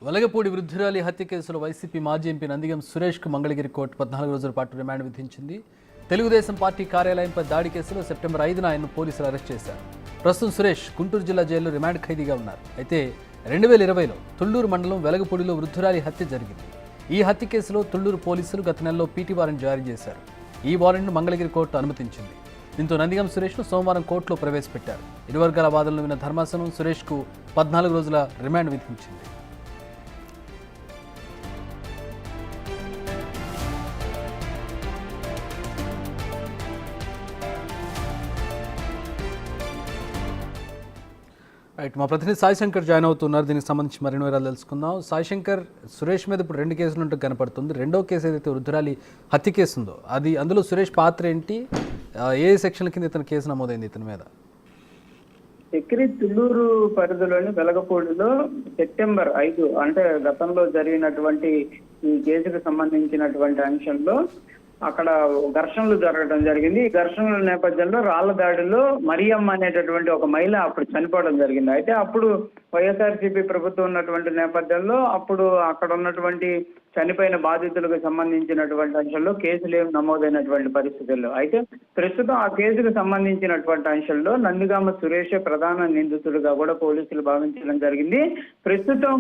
వెలగపూడి వృద్ధురాలి హత్య కేసులో వైసీపీ మాజీ ఎంపీ నందిగం సురేష్కు మంగళగిరి కోర్టు 14 రోజుల పాటు రిమాండ్ విధించింది. తెలుగుదేశం పార్టీ కార్యాలయంపై దాడి కేసులో సెప్టెంబర్ 5న ఆయన్ను పోలీసులు అరెస్ట్ చేశారు. ప్రస్తుతం సురేష్ గుంటూరు జిల్లా జైల్లో రిమాండ్ ఖైదీగా ఉన్నారు. అయితే 2020లో తుళ్లూరు మండలం వెలగపూడిలో వృద్ధురాలి హత్య జరిగింది. ఈ హత్య కేసులో తుళ్లూరు పోలీసులు గత నెలలో పీటీ వారెంట్ జారీ చేశారు. ఈ వారెంట్ను మంగళగిరి కోర్టు అనుమతించింది. దీంతో నందిగం సురేష్ను సోమవారం కోర్టులో ప్రవేశపెట్టారు. ఇరు వర్గాల వాదనలు విన్న ధర్మాసనం సురేష్కు 14 రోజుల రిమాండ్ విధించింది. రైట్, మా ప్రతినిధి సాయి శంకర్ జాయిన్ అవుతున్నారు. దీనికి సంబంధించి మరిన్ని వివరాలు తెలుసుకుందాం. సాయి శంకర్, సురేష్ మీద ఇప్పుడు 2 కేసులు ఉంటూ కనపడుతుంది. రెండో కేసు ఏదైతే వృద్ధురాలి హత్య కేసు ఉందో అందులో సురేష్ పాత్ర ఏంటి, ఏ సెక్షన్ల కింద ఇతను కేసు నమోదైంది ఇతని మీద? చక్రి తుళ్లూరు పరిధిలోని వెలగపూడిలో సెప్టెంబర్ 5 అంటే గతంలో జరిగినటువంటి ఈ కేసుకు సంబంధించినటువంటి అంశంలో అక్కడ ఘర్షణలు జరగడం జరిగింది. ఈ ఘర్షణల నేపథ్యంలో రాళ్ల దాడిలో మరియమ్మ అనేటటువంటి ఒక మహిళ అప్పుడు చనిపోవడం జరిగింది. అయితే అప్పుడు వైఎస్ఆర్సీపీ ప్రభుత్వం ఉన్నటువంటి నేపథ్యంలో అప్పుడు అక్కడ ఉన్నటువంటి చనిపోయిన బాధితులకు సంబంధించినటువంటి అంశంలో కేసులు ఏమి నమోదైనటువంటి పరిస్థితుల్లో అయితే ప్రస్తుతం ఆ కేసుకు సంబంధించినటువంటి అంశంలో నందిగామ సురేష్ ప్రధాన నిందితుడిగా కూడా పోలీసులు భావించడం జరిగింది. ప్రస్తుతం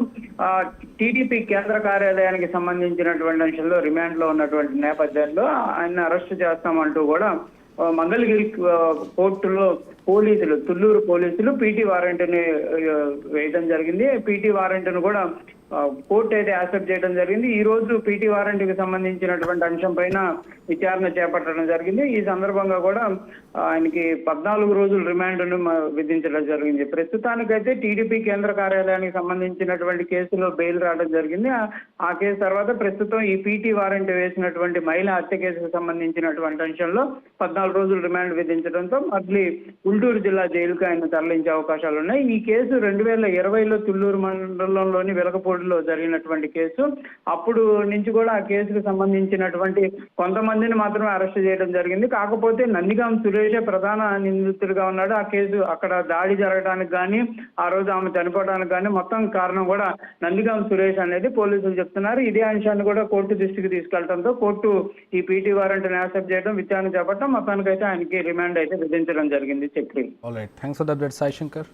టీడీపీ కేంద్ర కార్యాలయానికి సంబంధించినటువంటి అంశంలో రిమాండ్ లో ఉన్నటువంటి నేపథ్యంలో ఆయన అరెస్ట్ చేస్తామంటూ కూడా మంగళగిరి కోర్టులో పోలీసులు తుళ్లూరు పోలీసులు పీటీ వారెంట్ని వేయడం జరిగింది. పీటీ వారెంట్ను కూడా కోర్టు అయితే యాక్సెప్ట్ చేయడం జరిగింది. ఈ రోజు పీటీ వారెంట్కి సంబంధించినటువంటి అంశం పైన విచారణ చేపట్టడం జరిగింది. ఈ సందర్భంగా కూడా ఆయనకి 14 రోజులు రిమాండ్ను విధించడం జరిగింది. ప్రస్తుతానికైతే టీడీపీ కేంద్ర కార్యాలయానికి సంబంధించినటువంటి కేసులో బెయిల్ రావడం జరిగింది. ఆ కేసు తర్వాత ప్రస్తుతం ఈ పీటీ వారెంట్ వేసినటువంటి మహిళా హత్య కేసుకు సంబంధించినటువంటి అంశంలో 14 రోజులు రిమాండ్ విధించడంతో మళ్ళీ గుంటూరు జిల్లా జైలుకు ఆయన తరలించే అవకాశాలు ఉన్నాయి. ఈ కేసు 2020లో తుళ్లూరు మండలంలోని వెలగపూడిలో జరిగినటువంటి కేసు. అప్పుడు నుంచి కూడా ఆ కేసుకు సంబంధించినటువంటి కొంతమందిని మాత్రమే అరెస్ట్ చేయడం జరిగింది. కాకపోతే నందిగాం సురేష్ ప్రధాన నిందితుడిగా ఉన్నాడు. ఆ కేసు అక్కడ దాడి జరగడానికి కానీ ఆ రోజు ఆమె చనిపోవడానికి కానీ మొత్తం కారణం కూడా నందిగాం సురేష్ అనేది పోలీసులు చెప్తున్నారు. ఇదే అంశాన్ని కూడా కోర్టు దృష్టికి తీసుకెళ్లడంతో కోర్టు ఈ పీటీ వారెంట్ యాక్సెప్ట్ చేయడం, విచారణ చేపట్టడం, మొత్తానికైతే ఆయనకి రిమాండ్ అయితే విధించడం జరిగింది. Chakri. All right, thanks for the update Sai Shankar.